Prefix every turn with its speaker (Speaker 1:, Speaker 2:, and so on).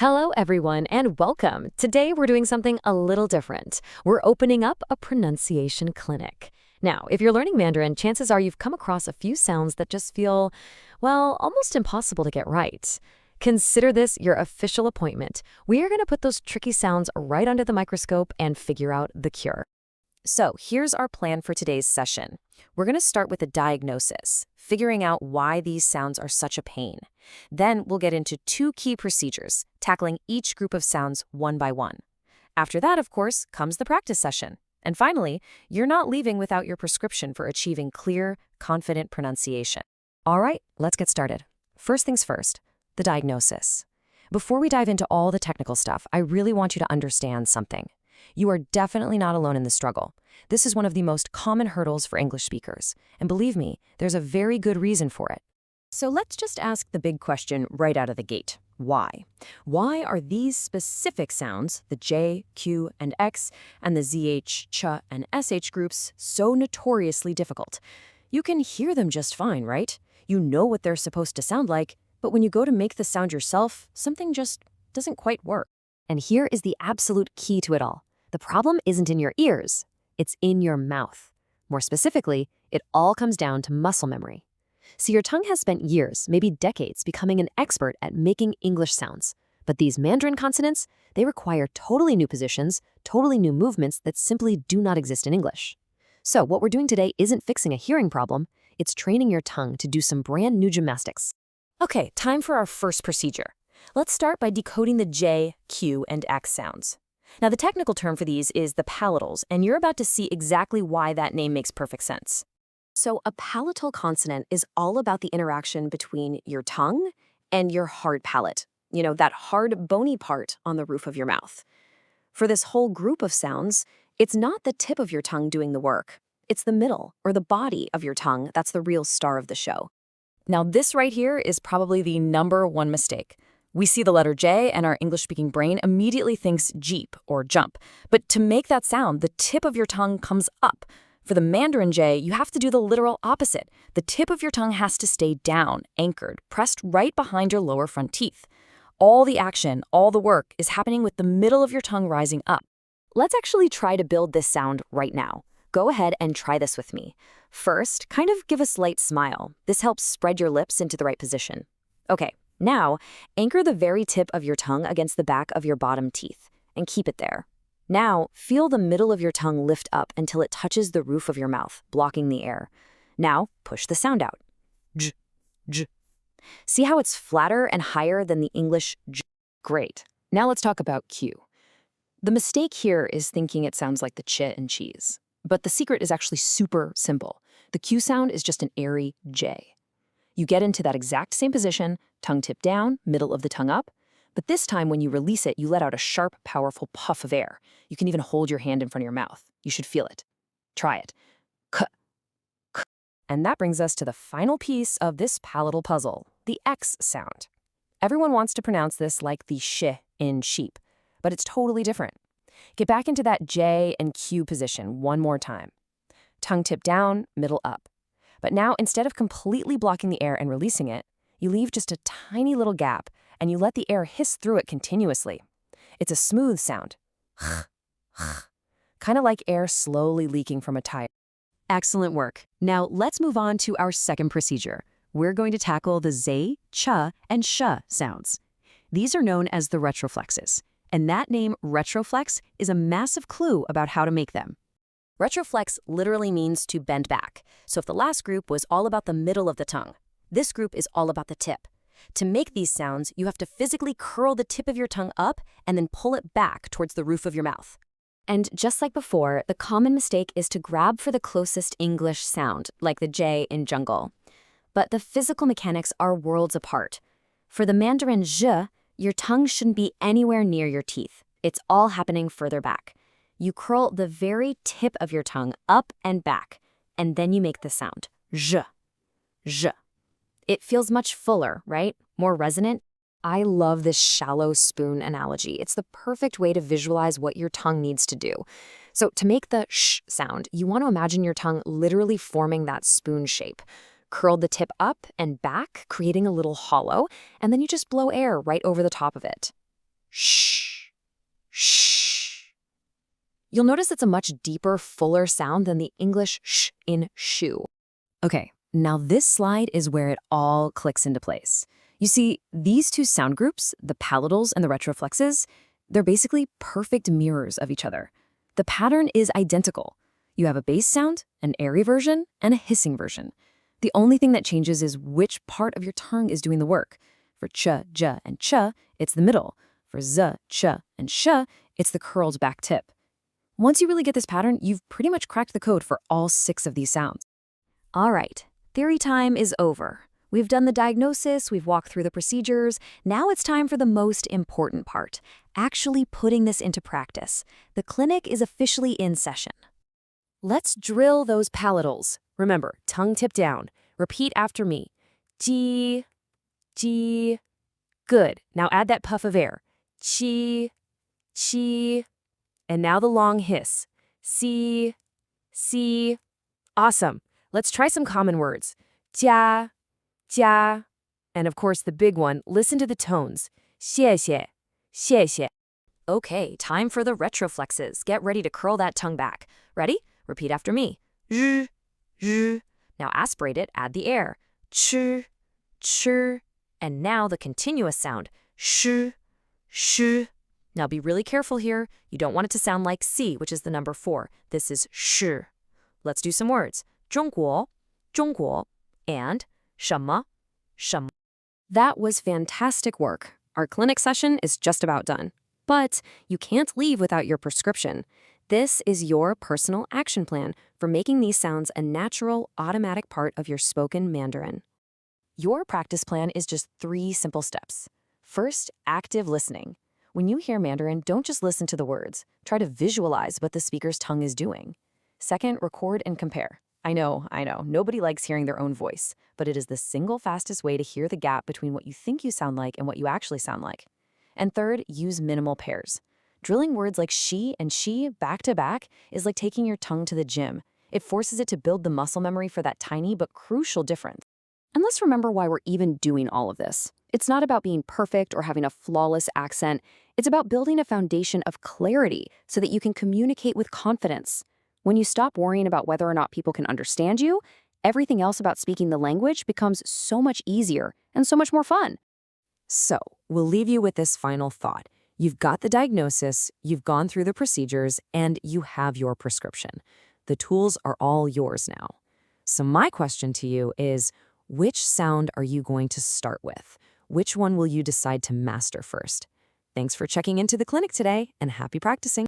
Speaker 1: Hello, everyone, and welcome. Today, we're doing something a little different. We're opening up a pronunciation clinic. Now, if you're learning Mandarin, chances are you've come across a few sounds that just feel, well, almost impossible to get right. Consider this your official appointment. We are going to put those tricky sounds right under the microscope and figure out the cure. So here's our plan for today's session. We're going to start with a diagnosis, figuring out why these sounds are such a pain. Then we'll get into two key procedures, tackling each group of sounds one by one. After that, of course, comes the practice session. And finally, you're not leaving without your prescription for achieving clear, confident pronunciation. All right, let's get started. First things first, the diagnosis. Before we dive into all the technical stuff, I really want you to understand something. You are definitely not alone in the struggle. This is one of the most common hurdles for English speakers. And believe me, there's a very good reason for it. So let's just ask the big question right out of the gate. Why? Why are these specific sounds, the J, Q, and X, and the ZH, CH, and SH groups, so notoriously difficult? You can hear them just fine, right? You know what they're supposed to sound like, but when you go to make the sound yourself, something just doesn't quite work. And here is the absolute key to it all. The problem isn't in your ears, it's in your mouth. More specifically, it all comes down to muscle memory. See, your tongue has spent years, maybe decades, becoming an expert at making English sounds. But these Mandarin consonants, they require totally new positions, totally new movements that simply do not exist in English. So what we're doing today isn't fixing a hearing problem, it's training your tongue to do some brand new gymnastics. Okay, time for our first procedure. Let's start by decoding the J, Q, and X sounds. Now, the technical term for these is the palatals, and you're about to see exactly why that name makes perfect sense. So a palatal consonant is all about the interaction between your tongue and your hard palate, that hard, bony part on the roof of your mouth. For this whole group of sounds, it's not the tip of your tongue doing the work. It's the middle, or the body of your tongue, that's the real star of the show. Now, this right here is probably the number one mistake. We see the letter J and our English-speaking brain immediately thinks Jeep or jump. But to make that sound, the tip of your tongue comes up. For the Mandarin J, you have to do the literal opposite. The tip of your tongue has to stay down, anchored, pressed right behind your lower front teeth. All the action, all the work is happening with the middle of your tongue rising up. Let's actually try to build this sound right now. Go ahead and try this with me. First, kind of give a slight smile. This helps spread your lips into the right position. Okay. Now, anchor the very tip of your tongue against the back of your bottom teeth and keep it there. Now, feel the middle of your tongue lift up until it touches the roof of your mouth, blocking the air. Now, push the sound out. J, j. See how it's flatter and higher than the English j? Great. Now let's talk about Q. The mistake here is thinking it sounds like the ch in cheese. But the secret is actually super simple. The Q sound is just an airy J. You get into that exact same position, tongue tip down, middle of the tongue up. But this time when you release it, you let out a sharp, powerful puff of air. You can even hold your hand in front of your mouth. You should feel it. Try it. K, k. And that brings us to the final piece of this palatal puzzle, the X sound. Everyone wants to pronounce this like the sh in sheep, but it's totally different. Get back into that J and Q position one more time. Tongue tip down, middle up. But now, instead of completely blocking the air and releasing it, you leave just a tiny little gap, and you let the air hiss through it continuously. It's a smooth sound. Kind of like air slowly leaking from a tire. Excellent work. Now, let's move on to our second procedure. We're going to tackle the Z, ch, and sh sounds. These are known as the retroflexes, and that name, retroflex, is a massive clue about how to make them. Retroflex literally means to bend back. So if the last group was all about the middle of the tongue, this group is all about the tip. To make these sounds, you have to physically curl the tip of your tongue up and then pull it back towards the roof of your mouth. And just like before, the common mistake is to grab for the closest English sound, like the J in jungle. But the physical mechanics are worlds apart. For the Mandarin zh, your tongue shouldn't be anywhere near your teeth. It's all happening further back. You curl the very tip of your tongue up and back, and then you make the sound, zh, zh. It feels much fuller, right? More resonant. I love this shallow spoon analogy. It's the perfect way to visualize what your tongue needs to do. So to make the sh sound, you want to imagine your tongue literally forming that spoon shape. Curl the tip up and back, creating a little hollow, and then you just blow air right over the top of it. sh, sh. You'll notice it's a much deeper, fuller sound than the English sh in shoe. Okay, now this slide is where it all clicks into place. You see, these two sound groups, the palatals and the retroflexes, they're basically perfect mirrors of each other. The pattern is identical. You have a bass sound, an airy version, and a hissing version. The only thing that changes is which part of your tongue is doing the work. For ch, j, and ch, it's the middle. For z, ch, and sh, it's the curled back tip. Once you really get this pattern, you've pretty much cracked the code for all 6 of these sounds. All right, theory time is over. We've done the diagnosis, we've walked through the procedures. Now it's time for the most important part, actually putting this into practice. The clinic is officially in session. Let's drill those palatals. Remember, tongue tip down. Repeat after me. Ji, ji. Good. Now add that puff of air. Chi, chi. And now the long hiss. Si, si. Awesome. Let's try some common words. Jia, jia. And of course, the big one, listen to the tones. Xie xie, xie xie. Okay, time for the retroflexes. Get ready to curl that tongue back. Ready? Repeat after me. Zh, zh. Now aspirate it, add the air. Ch, ch. And now the continuous sound. Sh, sh. Now be really careful here. You don't want it to sound like C, which is the number 4. This is sh. Let's do some words. 中国, 中国, and 什么, 什么. That was fantastic work. Our clinic session is just about done. But you can't leave without your prescription. This is your personal action plan for making these sounds a natural, automatic part of your spoken Mandarin. Your practice plan is just 3 simple steps. First, active listening. When you hear Mandarin, don't just listen to the words. Try to visualize what the speaker's tongue is doing. Second, record and compare. I know, nobody likes hearing their own voice, but it is the single fastest way to hear the gap between what you think you sound like and what you actually sound like. And third, use minimal pairs. Drilling words like she and she back to back is like taking your tongue to the gym. It forces it to build the muscle memory for that tiny but crucial difference. And let's remember why we're even doing all of this. It's not about being perfect or having a flawless accent. It's about building a foundation of clarity so that you can communicate with confidence. When you stop worrying about whether or not people can understand you, everything else about speaking the language becomes so much easier and so much more fun. So, we'll leave you with this final thought. You've got the diagnosis, you've gone through the procedures, and you have your prescription. The tools are all yours now. So my question to you is, which sound are you going to start with? Which one will you decide to master first? Thanks for checking into the clinic today, and happy practicing.